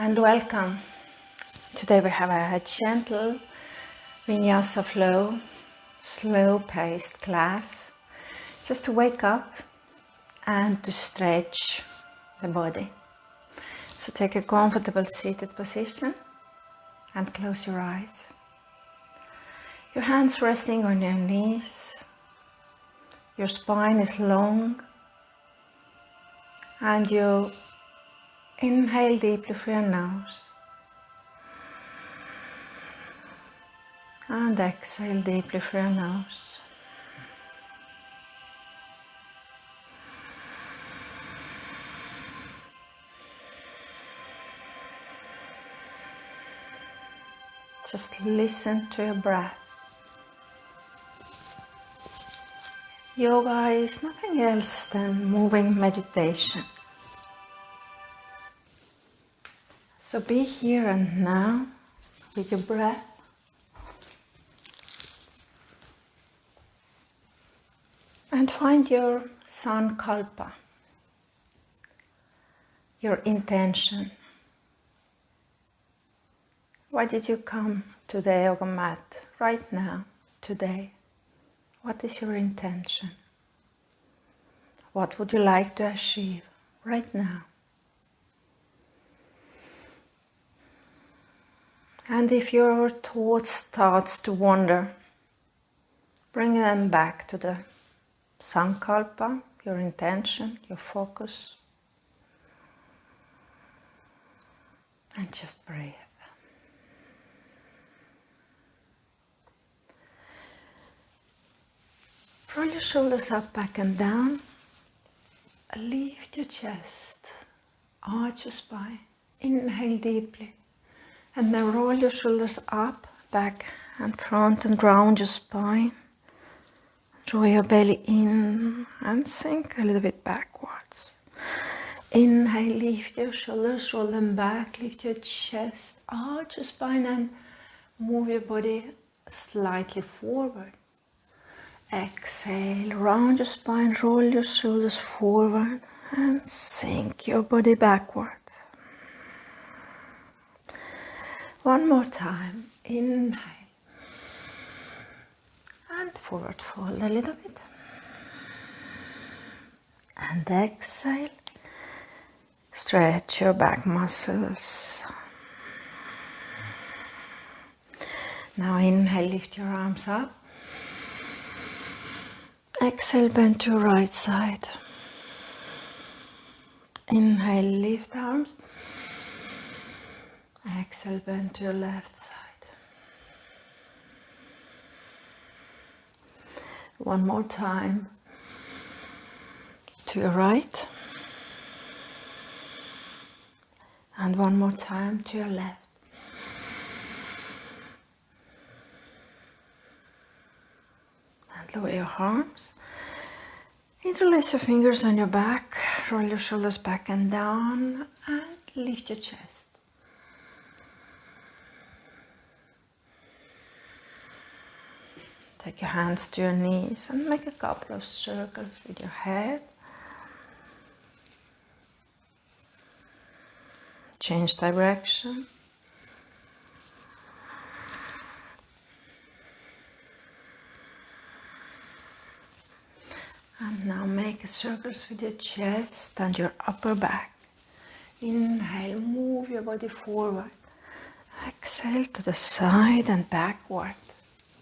and welcome. Today we have a gentle vinyasa flow, slow-paced class, just to wake up and to stretch the body. So take a comfortable seated position and close your eyes. Your hands resting on your knees, your spine is long, and you inhale deeply through your nose and exhale deeply through your nose. Just listen to your breath. Yoga is nothing else than moving meditation. So be here and now with your breath. And find your sankalpa, your intention. Why did you come to the yoga mat right now, today? What is your intention? What would you like to achieve right now? And if your thoughts starts to wander, bring them back to the sankalpa, your intention, your focus. And just breathe. Roll your shoulders up, back and down. Lift your chest, arch your spine. Inhale deeply. And then roll your shoulders up, back and front and round your spine. Draw your belly in and sink a little bit backwards. Inhale, lift your shoulders, roll them back, lift your chest, arch your spine and move your body slightly forward. Exhale, round your spine, roll your shoulders forward and sink your body backward. One more time, inhale and forward fold a little bit. And exhale, stretch your back muscles. Now inhale, lift your arms up. Exhale, bend to your right side. Inhale, lift arms. Exhale, bend to your left side. One more time. To your right. And one more time to your left. Lower your arms, interlace your fingers on your back, roll your shoulders back and down, and lift your chest. Take your hands to your knees and make a couple of circles with your head. Change direction. And now make circles with your chest and your upper back. Inhale, move your body forward. Exhale to the side and backward.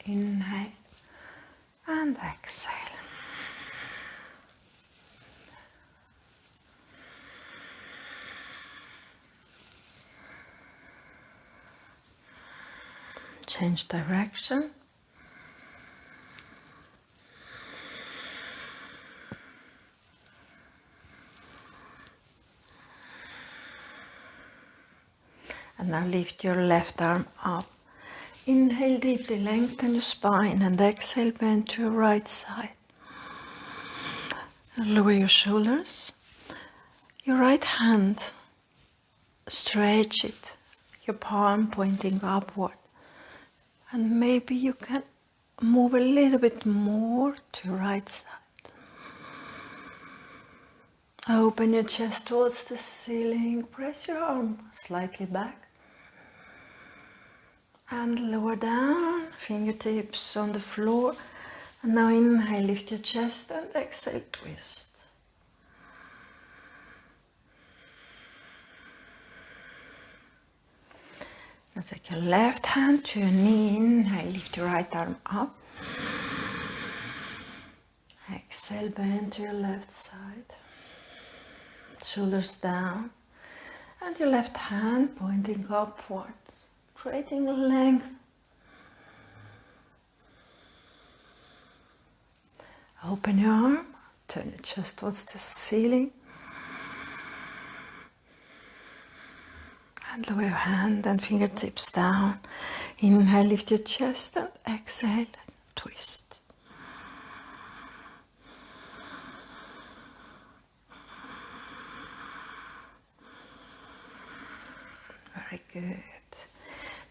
Inhale and exhale. Change direction. And now lift your left arm up. Inhale deeply, lengthen your spine and exhale, bend to your right side. Lower your shoulders. Your right hand, stretch it, your palm pointing upward. And maybe you can move a little bit more to your right side. Open your chest towards the ceiling. Press your arm slightly back. And lower down. Fingertips on the floor. And now inhale, lift your chest and exhale, twist. Now take your left hand to your knee. Inhale, lift your right arm up. Exhale, bend to your left side. Shoulders down. And your left hand pointing upwards, creating length. Open your arm, turn your chest towards the ceiling. And lower your hand and fingertips down. Inhale, lift your chest and exhale, twist. Very good.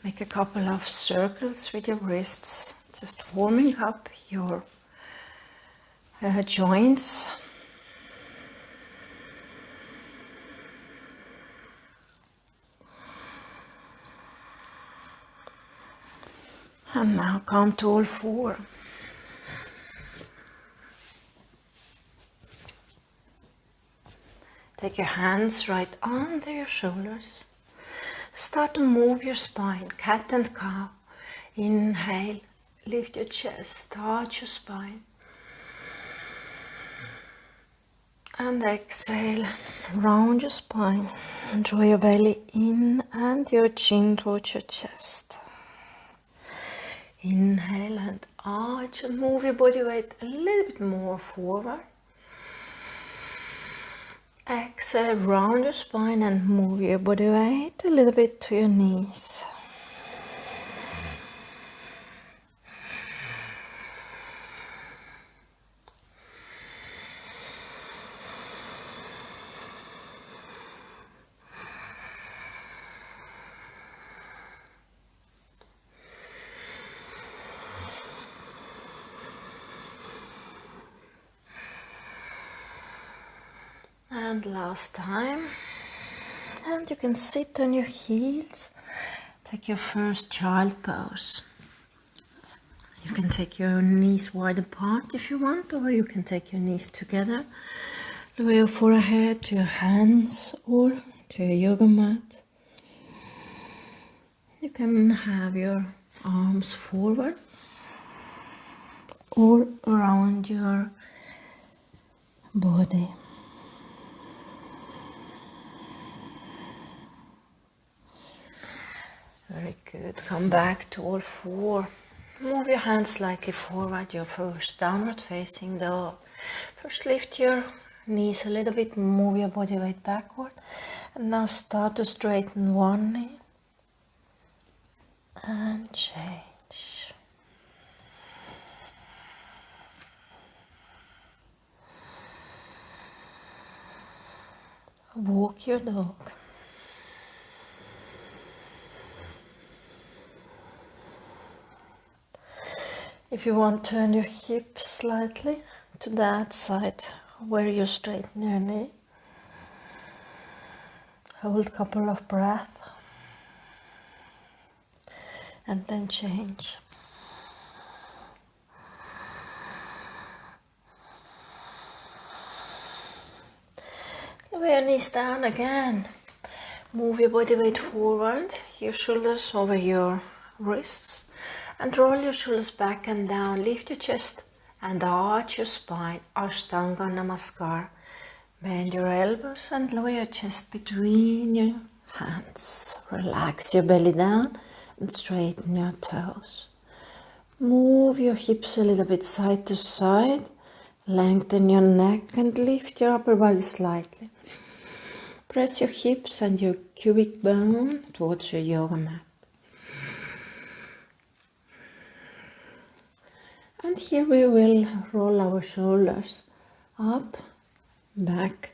Make a couple of circles with your wrists, just warming up your joints. And now come to all four. Take your hands right under your shoulders. Start to move your spine, cat and cow. Inhale, lift your chest, arch your spine. And exhale, round your spine. Draw your belly in and your chin towards your chest. Inhale and arch and move your body weight a little bit more forward. Exhale, round your spine and move your body weight a little bit to your knees. And last time. And you can sit on your heels. Take your first child pose. You can take your knees wide apart if you want, or you can take your knees together. Lower your forehead to your hands or to your yoga mat. You can have your arms forward or around your body. Very good. Come back to all four. Move your hands slightly forward, your first downward facing dog. First lift your knees a little bit, move your body weight backward. And now start to straighten one knee. And change. Walk your dog. If you want, turn your hips slightly to that side where you straighten your knee. Hold a couple of breaths and then change. Lower your knees down again. Move your body weight forward, your shoulders over your wrists. And roll your shoulders back and down, lift your chest and arch your spine, Ashtanga Namaskar. Bend your elbows and lower your chest between your hands. Relax your belly down and straighten your toes. Move your hips a little bit side to side, lengthen your neck and lift your upper body slightly. Press your hips and your cubic bone towards your yoga mat. And here we will roll our shoulders up, back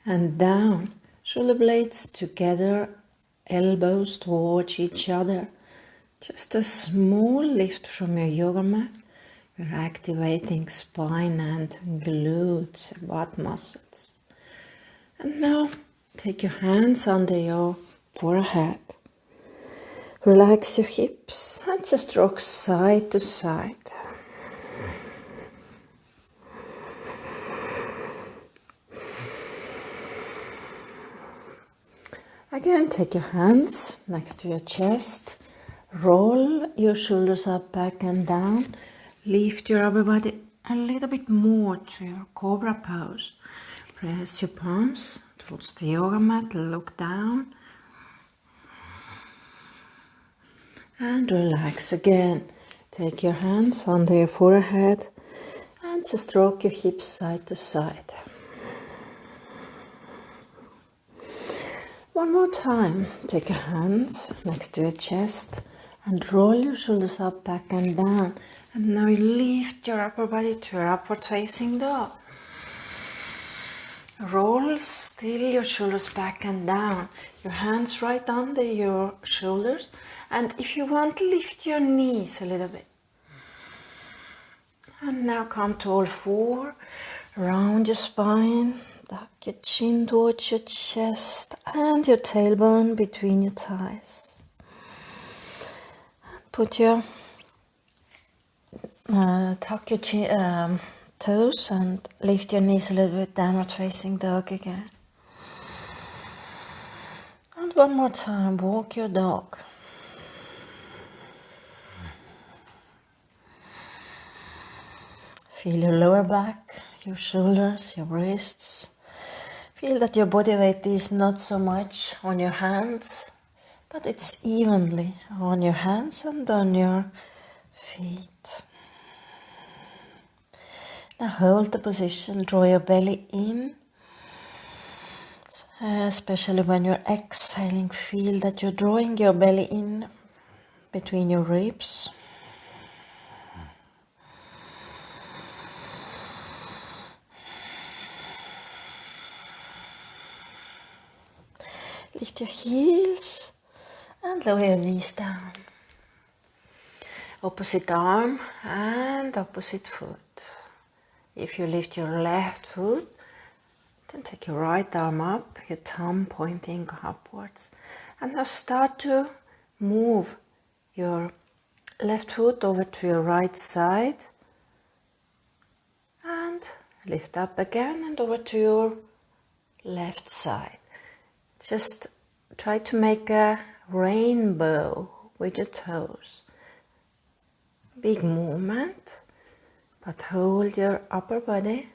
and down. Shoulder blades together, elbows towards each other. Just a small lift from your yoga mat. You're activating spine and glutes and butt muscles. And now take your hands under your forehead. Relax your hips and just rock side to side. Again, take your hands next to your chest. Roll your shoulders up, back and down. Lift your upper body a little bit more to your cobra pose. Press your palms towards the yoga mat, look down. And relax again. Take your hands under your forehead and just rock your hips side to side. One more time. Take your hands next to your chest and roll your shoulders up, back and down. And now you lift your upper body to your upward facing dog. Roll still your shoulders back and down. Your hands right under your shoulders. And if you want, lift your knees a little bit. And now come to all four. Round your spine. Tuck your chin towards your chest and your tailbone between your thighs. Put your tuck your chin, toes and lift your knees a little bit, downward facing dog again. And one more time, walk your dog. Feel your lower back, your shoulders, your wrists. Feel that your body weight is not so much on your hands, but it's evenly on your hands and on your feet. Now hold the position, draw your belly in. Especially when you're exhaling, feel that you're drawing your belly in between your ribs. Lift your heels and lower your knees down. Opposite arm and opposite foot. If you lift your left foot, then take your right arm up, your thumb pointing upwards. And now start to move your left foot over to your right side. And lift up again and over to your left side. Just try to make a rainbow with your toes. Big movement, but hold your upper body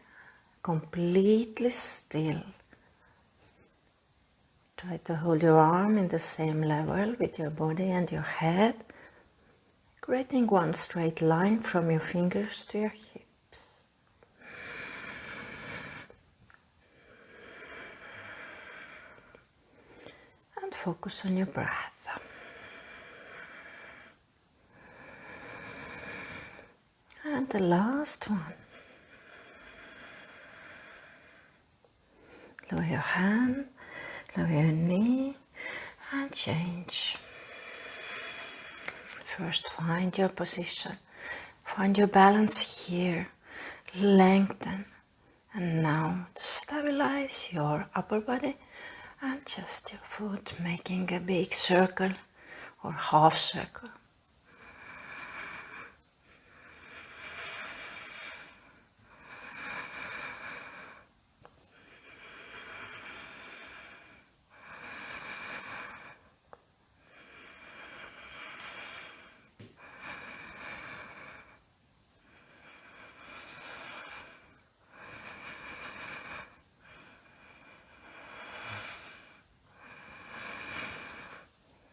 completely still. Try to hold your arm in the same level with your body and your head, creating one straight line from your fingers to your hips. And focus on your breath. And the last one. Lower your hand, lower your knee, and change. First find your position, find your balance here, lengthen. And now to stabilize your upper body and just your foot making a big circle or half circle.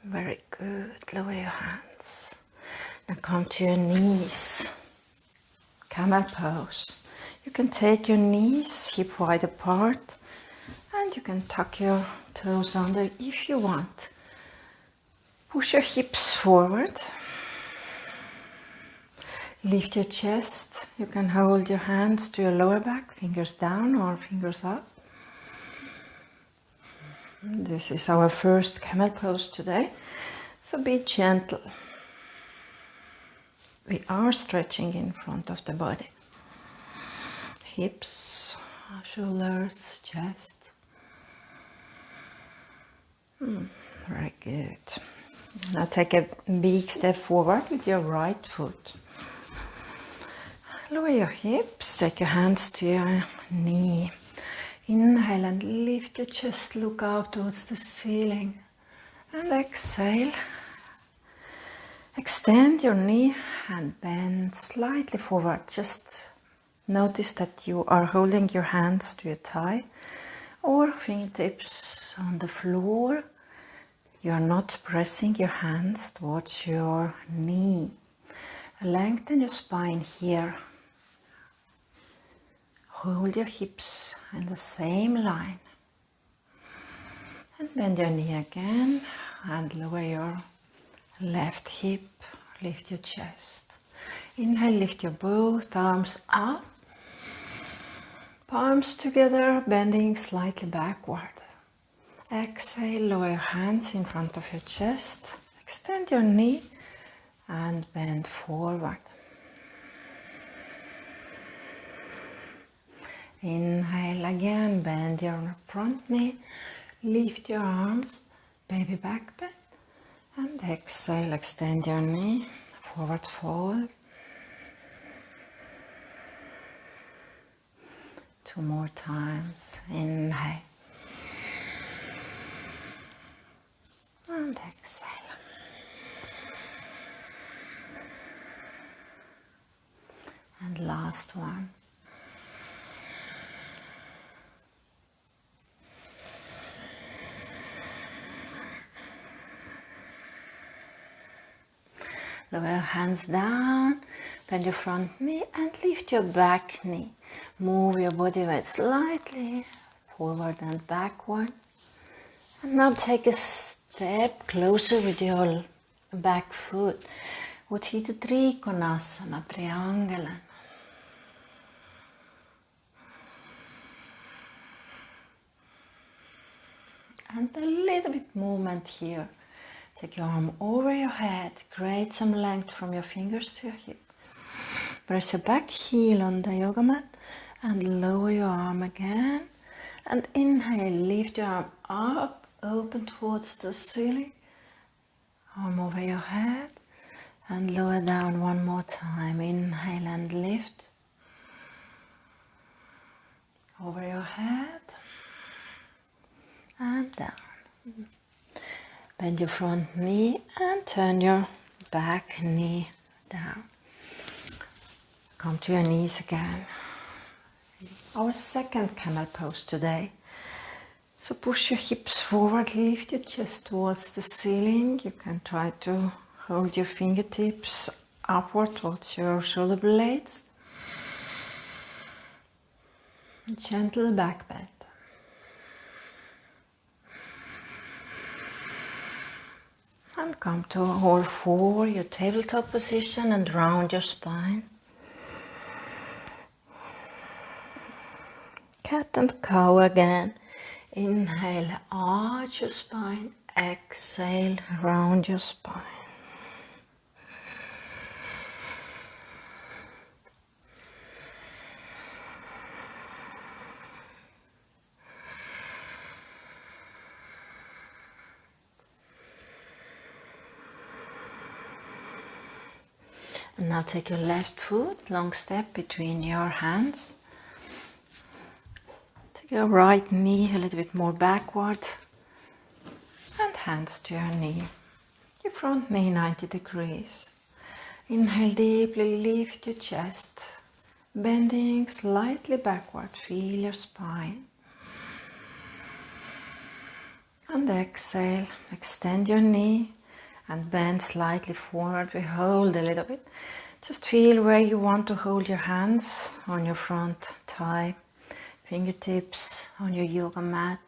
Very good. Lower your hands. Now come to your knees. Camel pose. You can take your knees hip wide apart and you can tuck your toes under if you want. Push your hips forward. Lift your chest. You can hold your hands to your lower back, fingers down or fingers up. This is our first camel pose today, so be gentle. We are stretching in front of the body. Hips, shoulders, chest. Very good. Now take a big step forward with your right foot. Lower your hips, take your hands to your knee. Inhale and lift your chest, look out towards the ceiling. And exhale. Extend your knee and bend slightly forward. Just notice that you are holding your hands to your thigh or fingertips on the floor. You are not pressing your hands towards your knee. Lengthen your spine here. Hold your hips in the same line. And bend your knee again and lower your left hip. Lift your chest. Inhale, lift your both arms up. Palms together, bending slightly backward. Exhale, lower your hands in front of your chest. Extend your knee and bend forward. Inhale again, bend your front knee, lift your arms, baby back bend. And exhale, extend your knee, forward fold. 2 more times. Inhale. And exhale. And last one. Lower your hands down, bend your front knee and lift your back knee. Move your body weight slightly forward and backward. And now take a step closer with your back foot. Uttita Trikonasana, triangelen. And a little bit movement here. Take your arm over your head, create some length from your fingers to your hip. Press your back heel on the yoga mat and lower your arm again. And inhale, lift your arm up, open towards the ceiling. Arm over your head and lower down one more time. Inhale and lift. Over your head and down. Bend your front knee and turn your back knee down. Come to your knees again. Our second camel pose today. So push your hips forward, lift your chest towards the ceiling. You can try to hold your fingertips upward towards your shoulder blades. Gentle back bend. And come to all four, your tabletop position, and round your spine. Cat and cow again. Inhale, arch your spine. Exhale, round your spine. And now take your left foot, long step between your hands. Take your right knee a little bit more backward and hands to your knee. Your front knee 90 degrees. Inhale deeply, lift your chest, bending slightly backward, feel your spine. And exhale, extend your knee and bend slightly forward. We hold a little bit. Just feel where you want to hold your hands on your front thigh, fingertips on your yoga mat,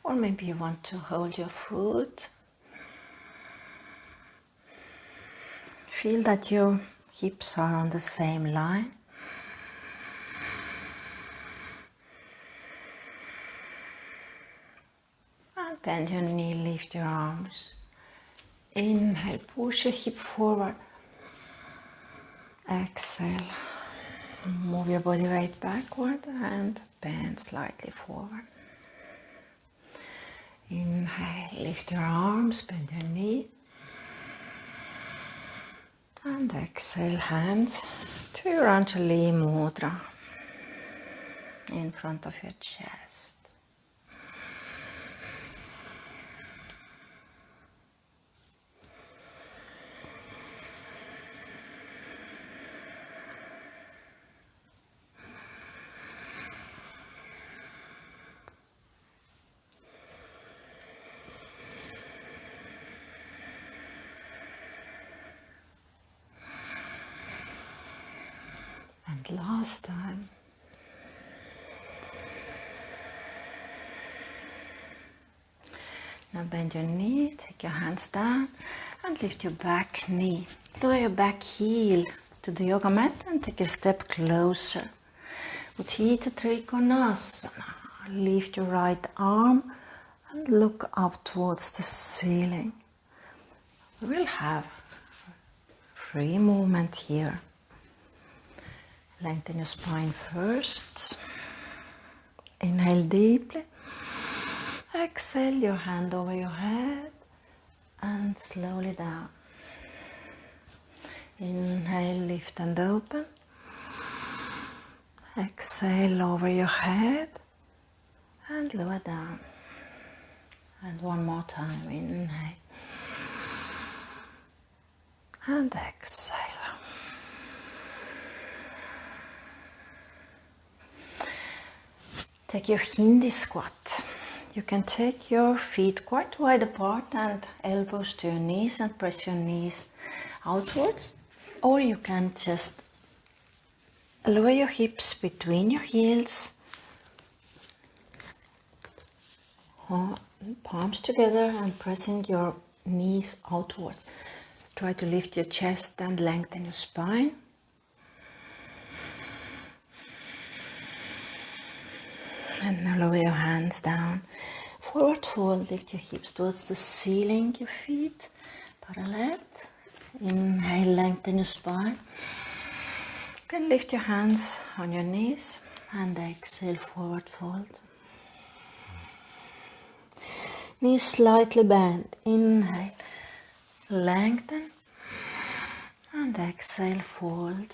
or maybe you want to hold your foot. Feel that your hips are on the same line. And bend your knee, lift your arms. Inhale, push your hip forward. Exhale, move your body weight backward and bend slightly forward. Inhale, lift your arms, bend your knee. And exhale, hands to your Anjali Mudra in front of your chest. And last time. Now bend your knee, take your hands down and lift your back knee. Lower your back heel to the yoga mat and take a step closer. Utthita Trikonasana. Lift your right arm and look up towards the ceiling. We will have free movement here. Lengthen your spine first. Inhale deeply. Exhale your hand over your head and slowly down. Inhale, lift and open. Exhale over your head and lower down. And one more time. Inhale and exhale. Take your Hindi squat. You can take your feet quite wide apart and elbows to your knees and press your knees outwards. Or you can just lower your hips between your heels. Palms together and pressing your knees outwards. Try to lift your chest and lengthen your spine. And now lower your hands down. Forward fold, lift your hips towards the ceiling, your feet parallel. Inhale, lengthen your spine. You can lift your hands on your knees and exhale, forward fold. Knees slightly bend. Inhale, lengthen and exhale, fold.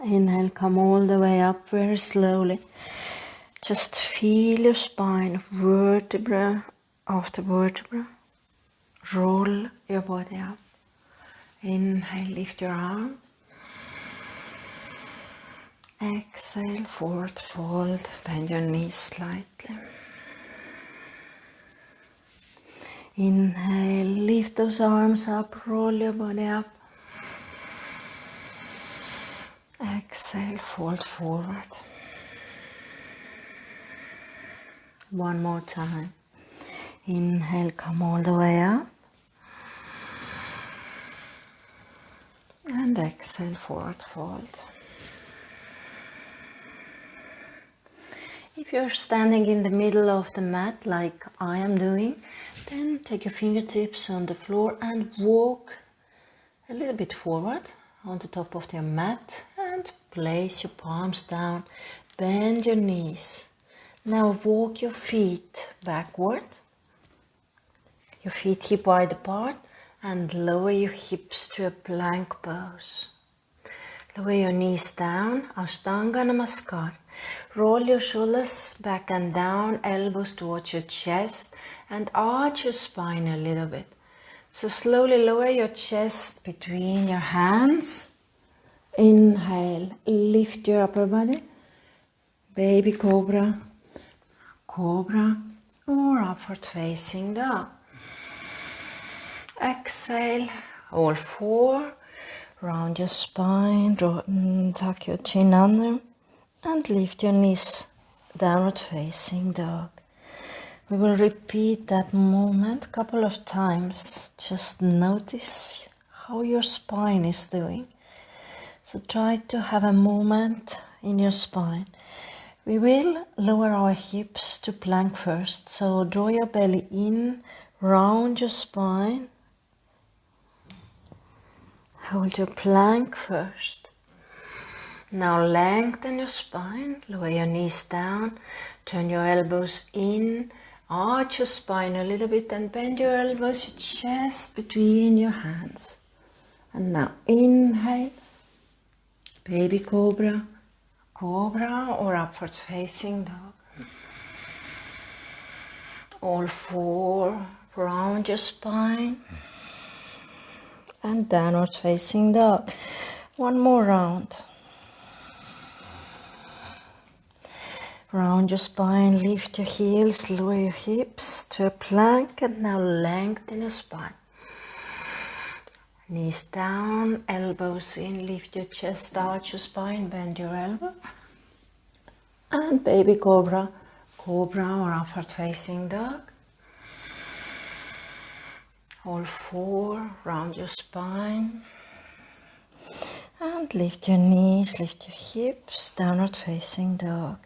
Inhale, come all the way up very slowly. Just feel your spine, vertebra after vertebra. Roll your body up. Inhale, lift your arms. Exhale, forward fold, bend your knees slightly. Inhale, lift those arms up, roll your body up. Exhale, fold forward. One more time. Inhale, come all the way up. And exhale, forward fold. If you're standing in the middle of the mat like I am doing, then take your fingertips on the floor and walk a little bit forward on the top of your mat and place your palms down. Bend your knees. Now walk your feet backward. Your feet hip wide apart and lower your hips to a plank pose. Lower your knees down, Ashtanga Namaskar. Roll your shoulders back and down, elbows towards your chest and arch your spine a little bit. So slowly lower your chest between your hands. Inhale, lift your upper body. Baby cobra, cobra or upward facing dog. Exhale, all four. Round your spine, tuck your chin under and lift your knees, downward facing dog. We will repeat that movement a couple of times. Just notice how your spine is doing. So try to have a movement in your spine. We will lower our hips to plank first. So draw your belly in, round your spine. Hold your plank first. Now lengthen your spine, lower your knees down, turn your elbows in, arch your spine a little bit and bend your elbows, your chest between your hands. And now inhale, baby cobra, cobra or upward facing dog. All four, round your spine. And downward facing dog. One more round. Round your spine, lift your heels, lower your hips to a plank, and now lengthen your spine. Knees down, elbows in, lift your chest, arch your spine, bend your elbows. And baby cobra, cobra or upward facing dog. All four, round your spine. And lift your knees, lift your hips, downward facing dog.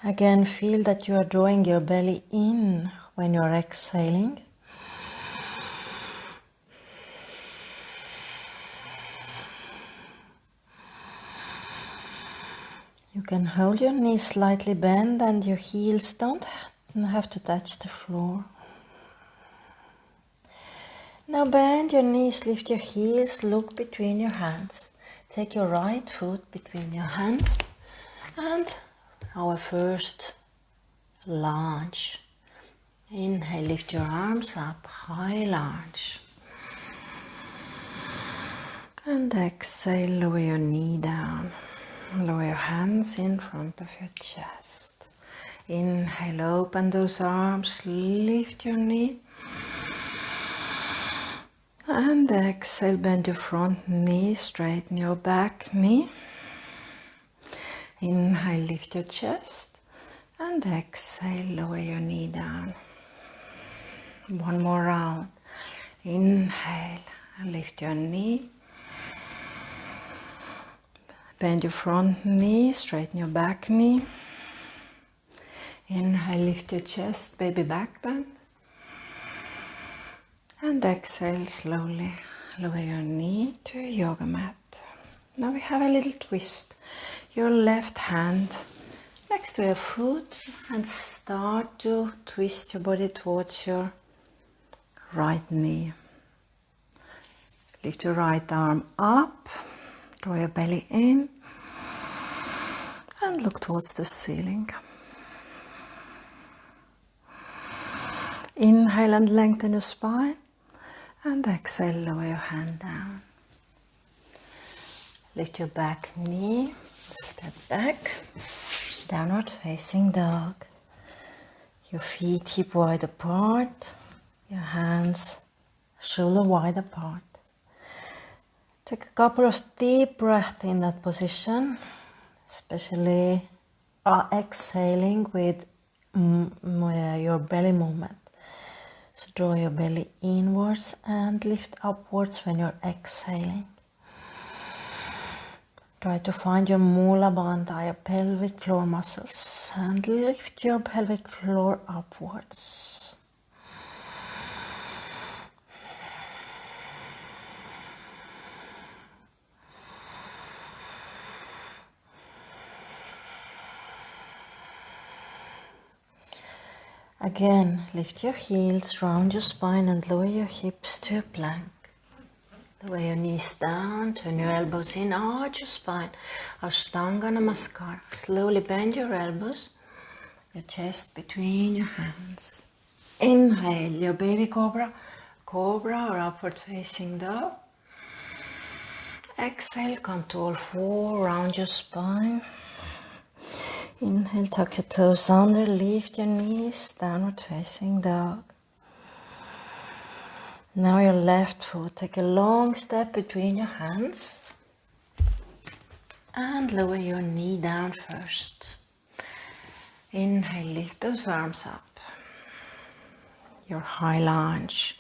Again, feel that you are drawing your belly in when you are exhaling. You can hold your knees slightly bent and your heels don't have to touch the floor. Now bend your knees, lift your heels, look between your hands. Take your right foot between your hands and our first lunge. Inhale, lift your arms up, high lunge. And exhale, lower your knee down. Lower your hands in front of your chest. Inhale, open those arms, lift your knee. And exhale, bend your front knee, straighten your back knee. Inhale, lift your chest. And exhale, lower your knee down. One more round. Inhale, lift your knee. Bend your front knee, straighten your back knee. Inhale, lift your chest, baby back bend. And exhale, slowly lower your knee to your yoga mat. Now we have a little twist. Your left hand next to your foot and start to twist your body towards your right knee. Lift your right arm up, draw your belly in and look towards the ceiling. Inhale and lengthen your spine and exhale, lower your hand down. Lift your back knee, step back, downward facing dog. Your feet hip wide apart, your hands shoulder wide apart. Take a couple of deep breaths in that position, especially exhaling with your belly movement. So draw your belly inwards and lift upwards when you're exhaling. Try to find your Mula Bandha, your pelvic floor muscles, and lift your pelvic floor upwards. Again, lift your heels, round your spine and lower your hips to a plank. Lower your knees down, turn your elbows in, arch your spine. Ashtanga Namaskar. Slowly bend your elbows, your chest between your hands. Inhale, your baby cobra, cobra or upward facing dog. Exhale, come to all four, round your spine. Inhale, tuck your toes under, lift your knees, downward facing dog. Now your left foot, take a long step between your hands and lower your knee down first. Inhale, lift those arms up. Your high lunge.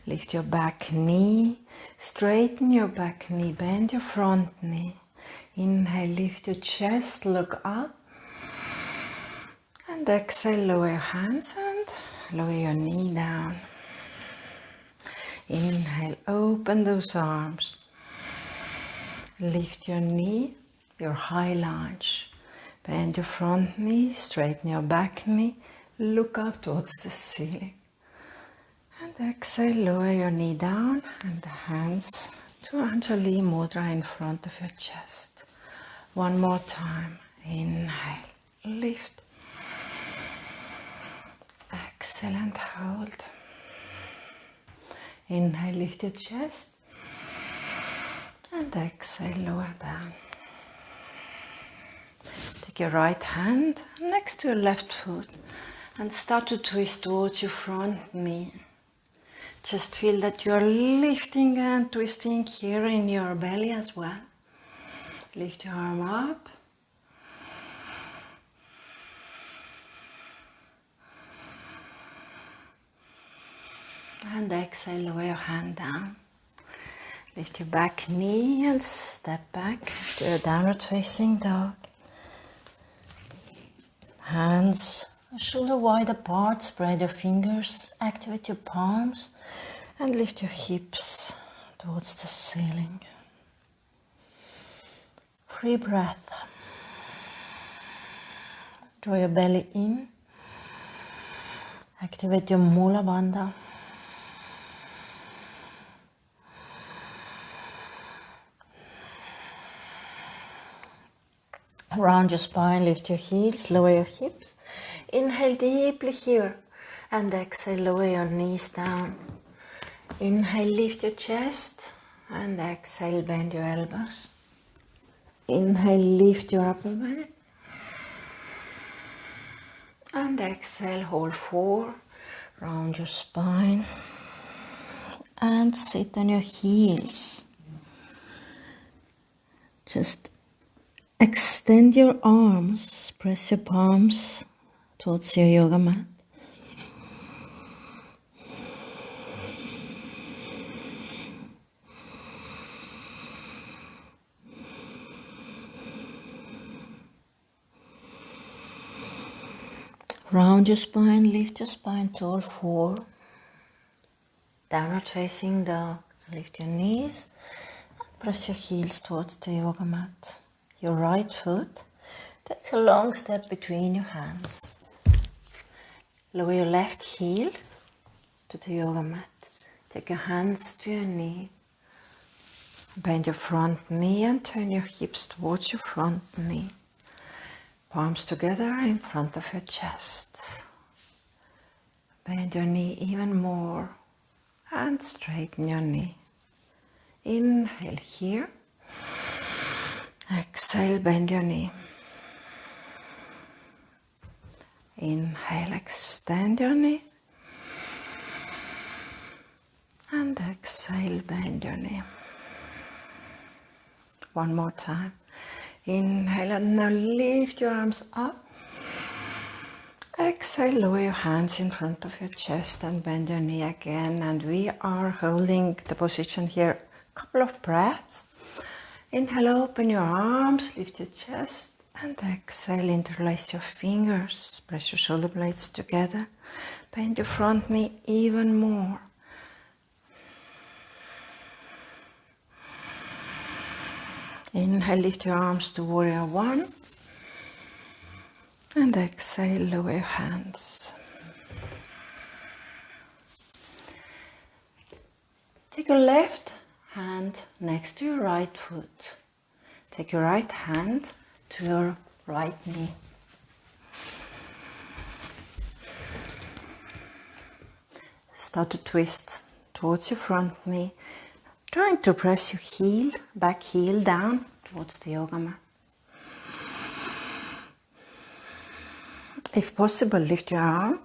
Lift your back knee, straighten your back knee, bend your front knee. Inhale, lift your chest, look up. And exhale, lower your hands and lower your knee down. Inhale, open those arms. Lift your knee, your high lunge. Bend your front knee, straighten your back knee. Look up towards the ceiling. And exhale, lower your knee down and the hands to Anjali Mudra in front of your chest. One more time. Inhale, lift. Exhale and hold. Inhale, lift your chest. And exhale, lower down. Take your right hand next to your left foot and start to twist towards your front knee. Just feel that you're lifting and twisting here in your belly as well. Lift your arm up. And exhale, lower your hand down. Lift your back knee and step back to a downward facing dog. Hands shoulder wide apart, spread your fingers, activate your palms and lift your hips towards the ceiling. Free breath. Draw your belly in. Activate your Mula Bandha. Round your spine, lift your heels, lower your hips. Inhale deeply here and exhale, lower your knees down. Inhale, lift your chest and exhale, bend your elbows. Inhale, lift your upper body. And exhale, hold 4. Round your spine and sit on your heels. Just extend your arms, press your palms towards your yoga mat. Round your spine, lift your spine to all 4. Downward facing dog. Lift your knees and press your heels towards the yoga mat. Your right foot takes a long step between your hands. Lower your left heel to the yoga mat. Take your hands to your knee. Bend your front knee and turn your hips towards your front knee. Palms together in front of your chest. Bend your knee even more and straighten your knee. Inhale here. Exhale, bend your knee. Inhale, extend your knee. And exhale, bend your knee. One more time. Inhale and now lift your arms up. Exhale, lower your hands in front of your chest and bend your knee again. And we are holding the position here a couple of breaths. Inhale, open your arms, lift your chest. And exhale, interlace your fingers. Press your shoulder blades together. Bend your front knee even more. Inhale, lift your arms to warrior 1. And exhale, lower your hands. Take your left hand next to your right foot. Take your right hand to your right knee. Start to twist towards your front knee, trying to press your heel, back heel down towards the yoga mat. If possible, lift your arm.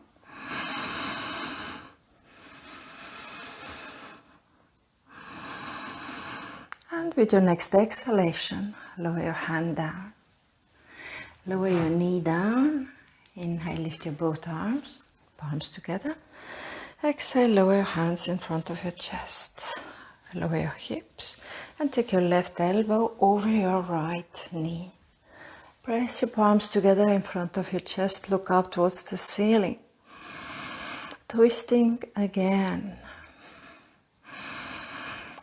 And with your next exhalation, lower your hand down. Lower your knee down. Inhale, lift your both arms, palms together. Exhale, lower your hands in front of your chest. Lower your hips and take your left elbow over your right knee. Press your palms together in front of your chest. Look up towards the ceiling. Twisting again.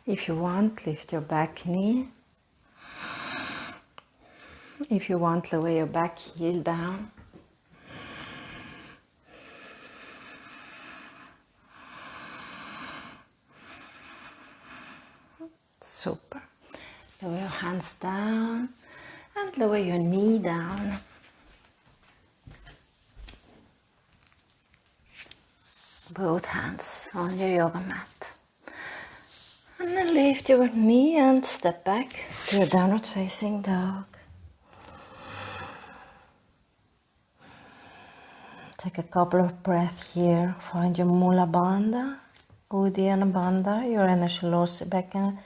If you want, lift your back knee. If you want, lower your back heel down. Super. Lower your hands down and lower your knee down. Both hands on your yoga mat. And then lift your knee and step back to your downward facing dog. Take a couple of breaths here. Find your Mula Bandha, Uddiyana Bandha, your energy loss back in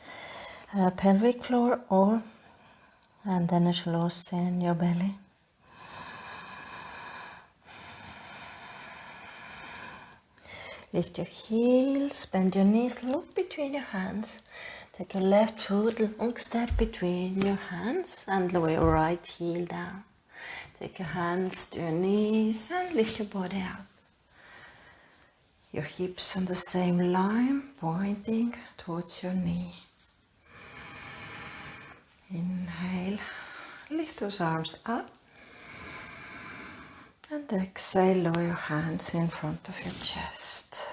pelvic floor, or and energy loss in your belly. Lift your heels, bend your knees, look between your hands. Take your left foot, long step between your hands and lower your right heel down. Take your hands to your knees and lift your body up. Your hips on the same line, pointing towards your knee. Inhale, lift those arms up. And exhale, lower your hands in front of your chest.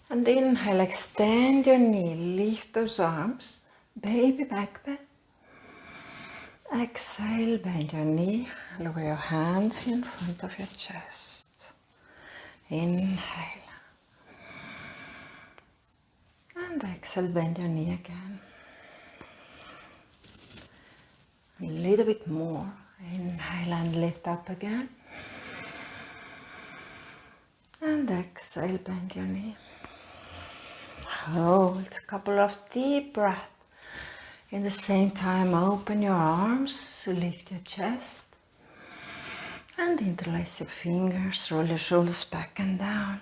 And inhale, extend your knee, lift those arms, baby back bend. Exhale, bend your knee, lower your hands in front of your chest. Inhale. And exhale, bend your knee again. A little bit more. Inhale and lift up again. And exhale, bend your knee. Hold a couple of deep breaths. In the same time, open your arms, lift your chest. And interlace your fingers, roll your shoulders back and down.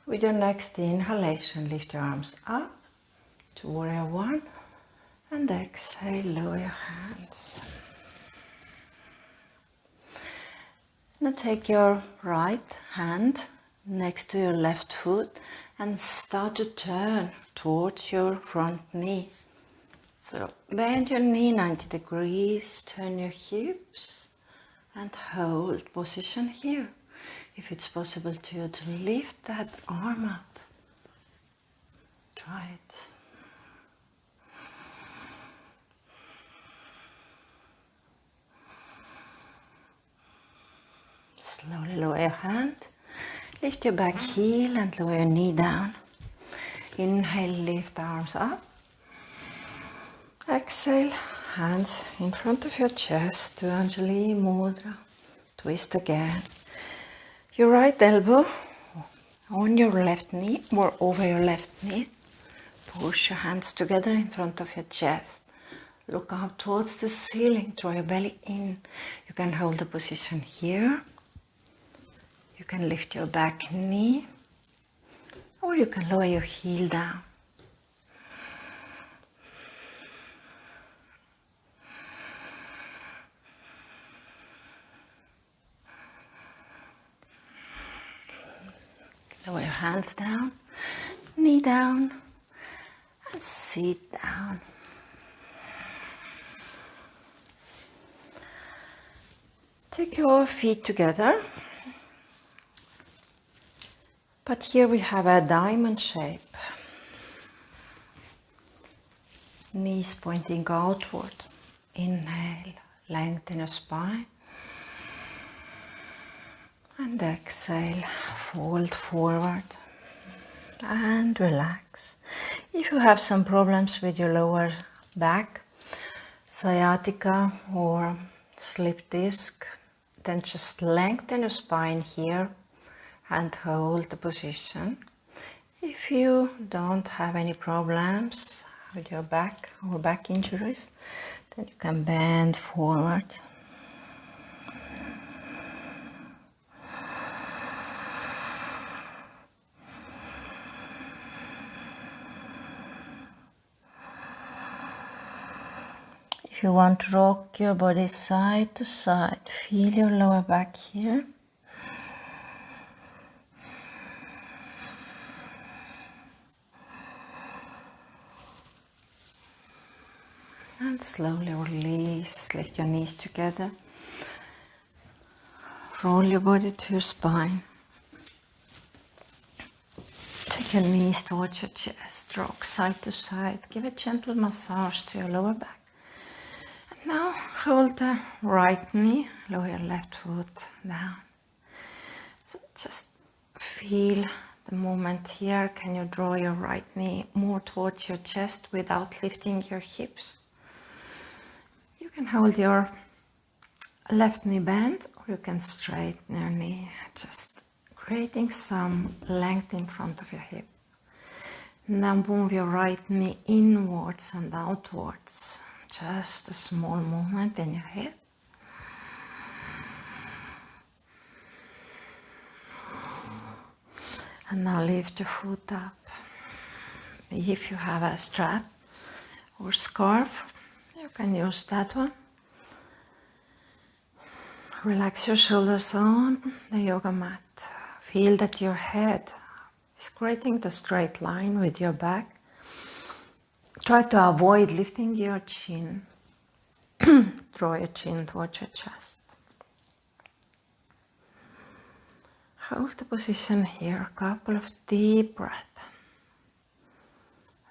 With your next inhalation, lift your arms up to warrior one and exhale, lower your hands. Now take your right hand next to your left foot and start to turn towards your front knee. So bend your knee 90 degrees, turn your hips and hold position here. If it's possible to you to lift that arm up, try it. Slowly lower your hand, lift your back heel and lower your knee down. Inhale, lift the arms up. Exhale, hands in front of your chest to Anjali Mudra. Twist again. Your right elbow on your left knee or over your left knee. Push your hands together in front of your chest. Look up towards the ceiling, draw your belly in. You can hold the position here. You can lift your back knee or you can lower your heel down. Lower your hands down, knee down, and sit down. Take your feet together, but here we have a diamond shape. Knees pointing outward. Inhale, lengthen your spine. And exhale, fold forward and relax. If you have some problems with your lower back, sciatica or slip disc, then just lengthen your spine here and hold the position. If you don't have any problems with your back or back injuries, then you can bend forward. If you want to rock your body side to side, feel your lower back here. And slowly release, lift your knees together. Roll your body to your spine. Take your knees towards your chest, rock side to side. Give a gentle massage to your lower back. And now hold the right knee, lower your left foot down. So just feel the movement here. Can you draw your right knee more towards your chest without lifting your hips? You can hold your left knee bent, or you can straighten your knee, just creating some length in front of your hip. Now move your right knee inwards and outwards. Just a small movement in your hip. And now lift your foot up. If you have a strap or scarf, you can use that one. Relax your shoulders on the yoga mat. Feel that your head is creating the straight line with your back. Try to avoid lifting your chin. Draw your chin towards your chest. Hold the position here, a couple of deep breaths.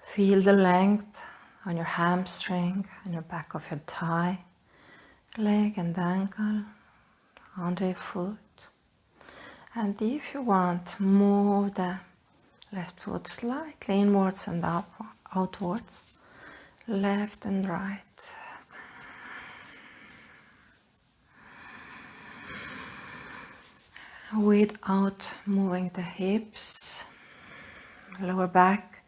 Feel the length on your hamstring, on your back of your thigh, leg and ankle, under your foot. And if you want, move the left foot slightly inwards and outwards, left and right. Without moving the hips, lower back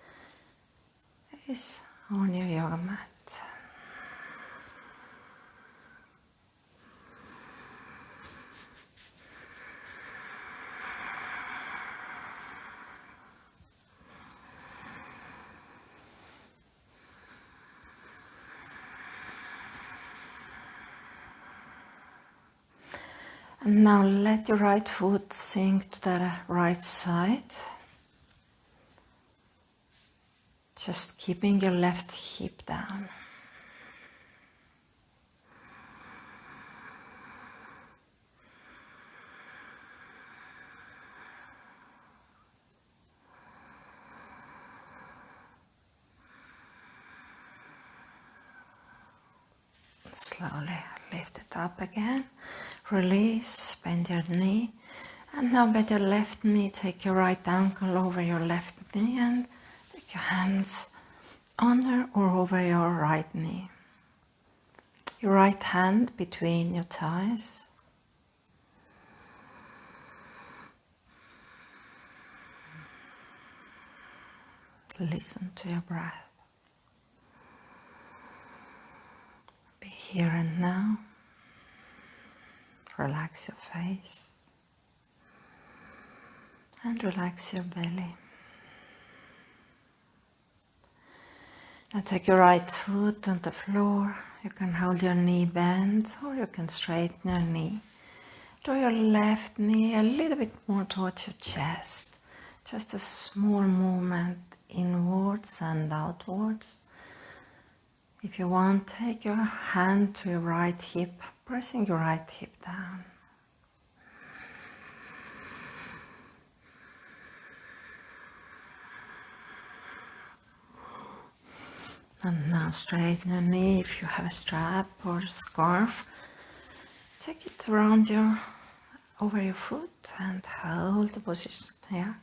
is on your yoga mat. And now let your right foot sink to the right side. Just keeping your left hip down. Slowly lift it up again. Release, bend your knee. And now bend your left knee, take your right ankle over your left knee and take your hands under or over your right knee. Your right hand between your thighs. Listen to your breath. Be here and now. Relax your face and relax your belly. Now take your right foot on the floor. You can hold your knee bent or you can straighten your knee. Draw your left knee a little bit more towards your chest. Just a small movement inwards and outwards. If you want, take your hand to your right hip, pressing your right hip down. And now straighten your knee. If you have a strap or a scarf, take it around over your foot and hold the position here.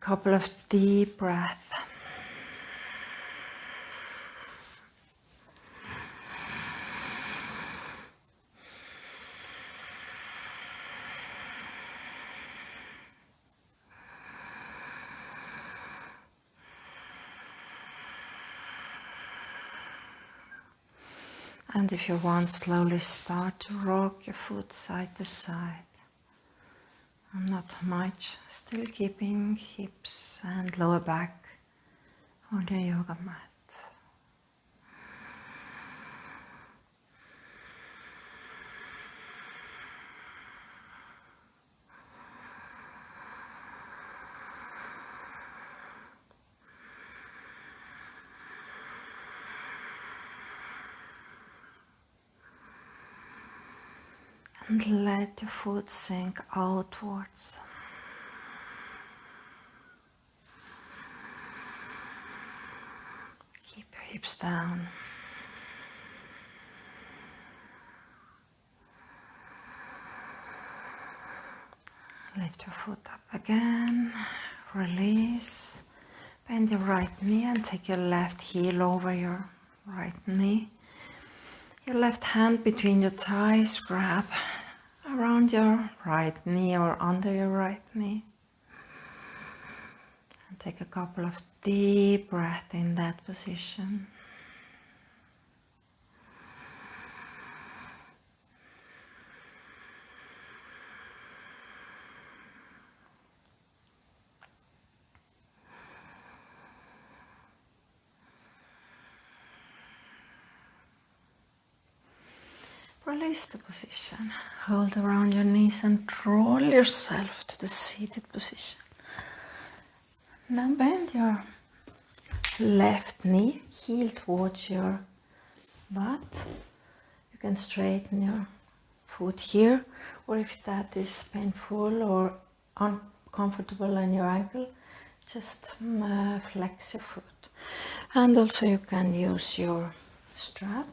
Couple of deep breaths. And if you want, slowly start to rock your foot side to side. Not much, still keeping hips and lower back on the yoga mat. And let your foot sink outwards. Keep your hips down. Lift your foot up again. Release. Bend your right knee and take your left heel over your right knee. Your left hand between your thighs, grab around your right knee or under your right knee. And take a couple of deep breaths in that position. Release the position. Hold around your knees and roll yourself to the seated position. Now bend your left knee, heel towards your butt. You can straighten your foot here, or if that is painful or uncomfortable in your ankle, just flex your foot. And also you can use your strap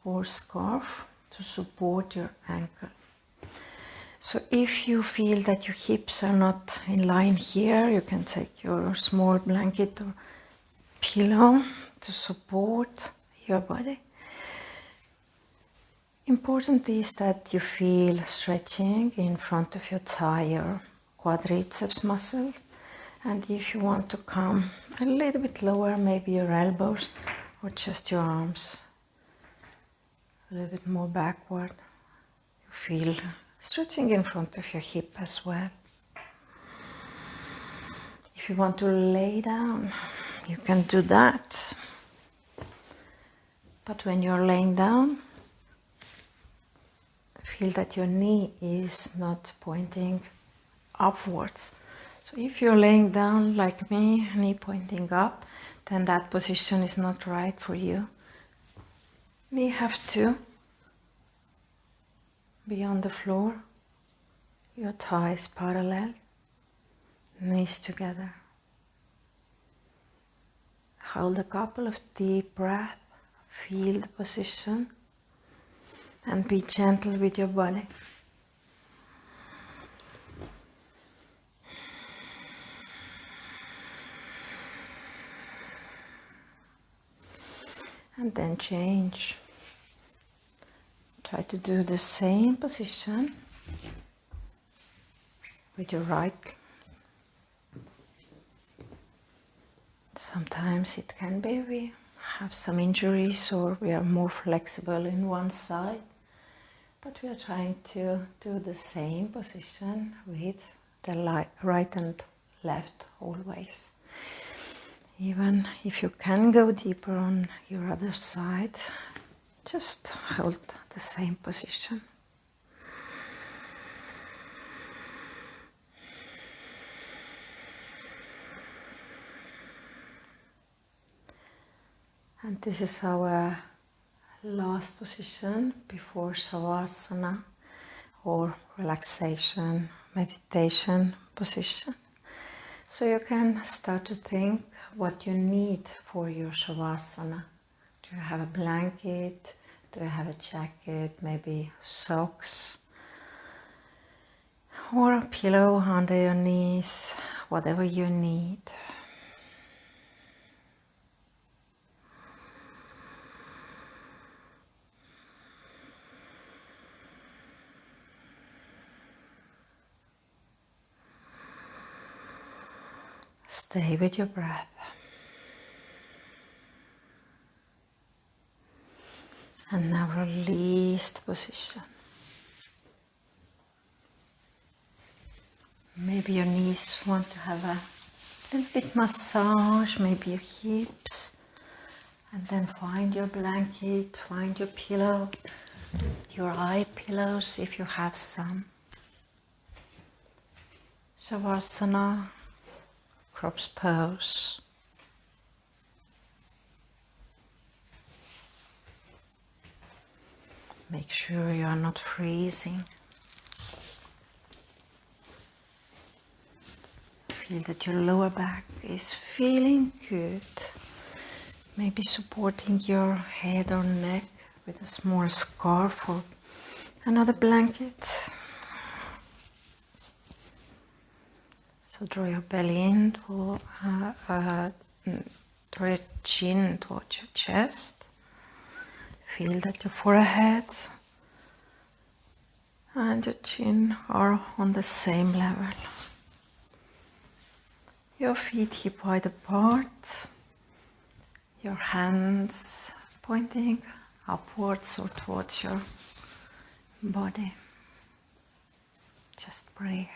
or scarf to support your ankle. So if you feel that your hips are not in line here, you can take your small blanket or pillow to support your body. Important is that you feel stretching in front of your thigh or quadriceps muscles. And if you want to come a little bit lower, maybe your elbows or just your arms a little bit more backward. You feel stretching in front of your hip as well. If you want to lay down, you can do that. But when you're laying down, feel that your knee is not pointing upwards. So if you're laying down like me, knee pointing up, then that position is not right for you. We have to be on the floor, your thighs parallel, knees together. Hold a couple of deep breaths, feel the position, and be gentle with your body. And then change. Try to do the same position with your right. Sometimes it can be we have some injuries or we are more flexible in one side, but we are trying to do the same position with the right and left always. Even if you can go deeper on your other side, just hold the same position. And this is our last position before Shavasana or relaxation, meditation position. So you can start to think what you need for your Shavasana. Do you have a blanket? Do you have a jacket? Maybe socks? Or a pillow under your knees? Whatever you need. Stay with your breath. And now release the position. Maybe your knees want to have a little bit massage, maybe your hips. And then find your blanket, find your pillow, your eye pillows if you have some. Shavasana, cross pose. Make sure you are not freezing. Feel that your lower back is feeling good. Maybe supporting your head or neck with a small scarf or another blanket. So draw your belly in, draw your chin towards your chest. Feel that your forehead and your chin are on the same level. Your feet hip wide apart. Your hands pointing upwards or towards your body. Just breathe.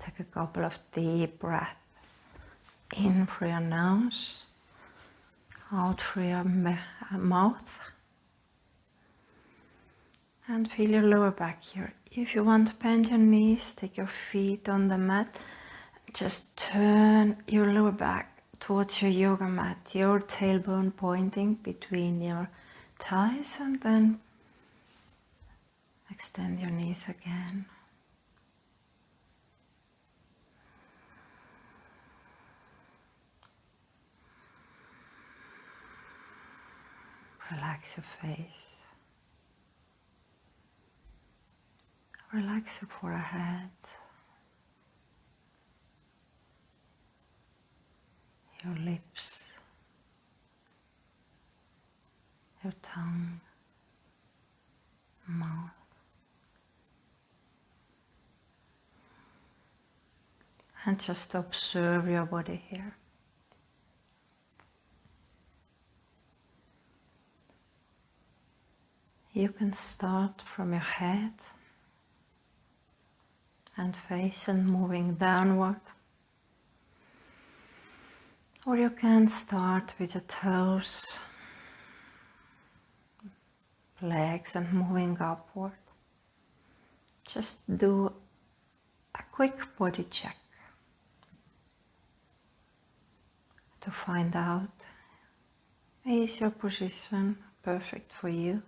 Take a couple of deep breaths. In through your nose, out through your mouth. And feel your lower back here. If you want to bend your knees, take your feet on the mat. Just turn your lower back towards your yoga mat, your tailbone pointing between your thighs, and then extend your knees again. Relax your face. Relax your forehead. Your lips. Your tongue. Mouth. And just observe your body here. You can start from your head and face and moving downward. Or you can start with your toes, legs, and moving upward. Just do a quick body check to find out, is your position perfect for you?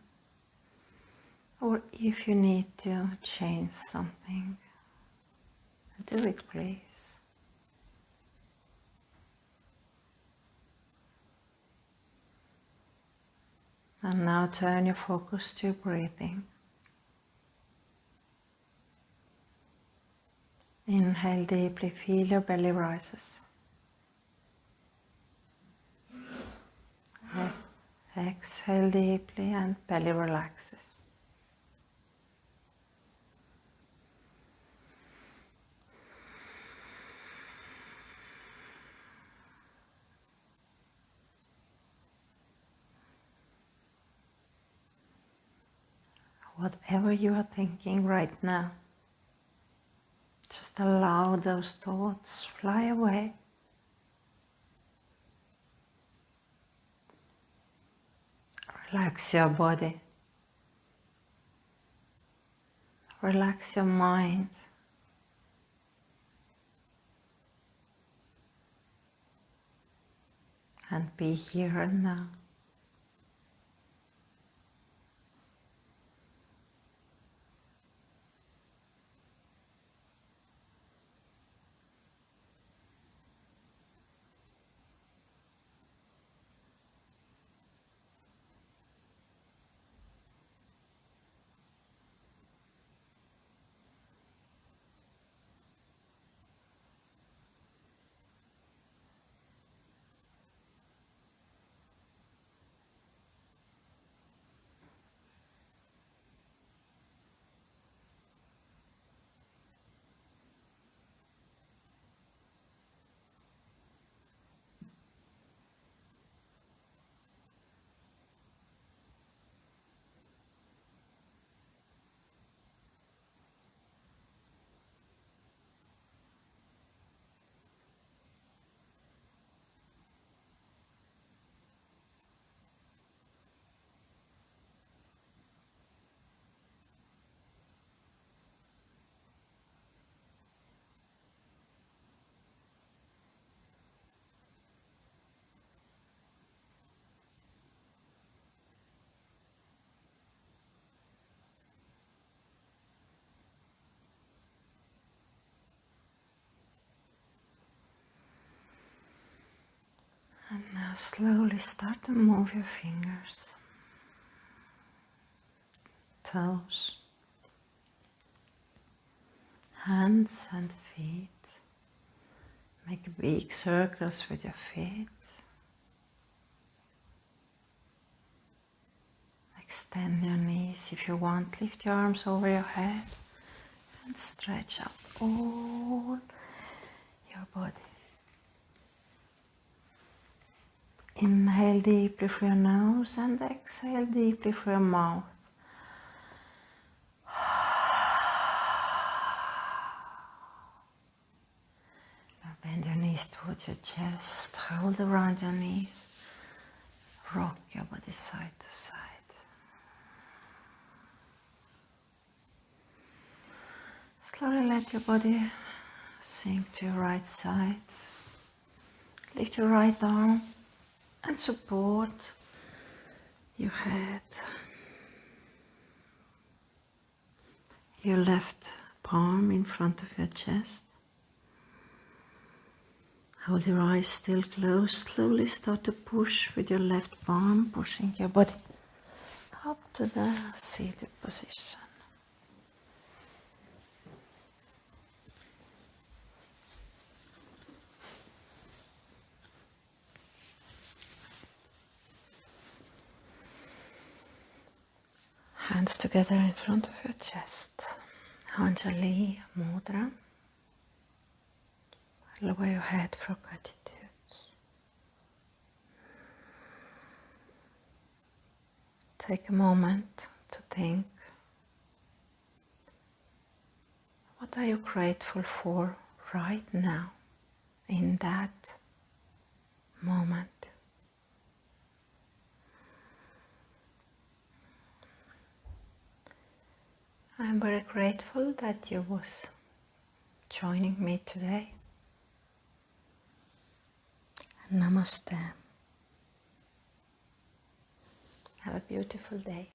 Or if you need to change something, do it, please. And now turn your focus to your breathing. Inhale deeply, feel your belly rises. Exhale deeply and belly relaxes. Whatever you are thinking right now, just allow those thoughts fly away. Relax your body. Relax your mind. And be here and now. slowly start to move your fingers, toes, hands and feet. Make big circles with your feet. Extend your knees if you want. Lift your arms over your head and stretch out all your body. Inhale deeply through your nose and exhale deeply through your mouth. Now bend your knees towards your chest, hold around your knees, rock your body side to side. Slowly let your body sink to your right side. Lift your right arm and support your head. Your left palm in front of your chest. Hold your eyes still closed. Slowly start to push with your left palm, pushing your body up to the seated position. Hands together in front of your chest. Anjali Mudra. Lower your head for gratitude. Take a moment to think. What are you grateful for right now, in that moment? I'm very grateful that you was joining me today. Namaste. Have a beautiful day.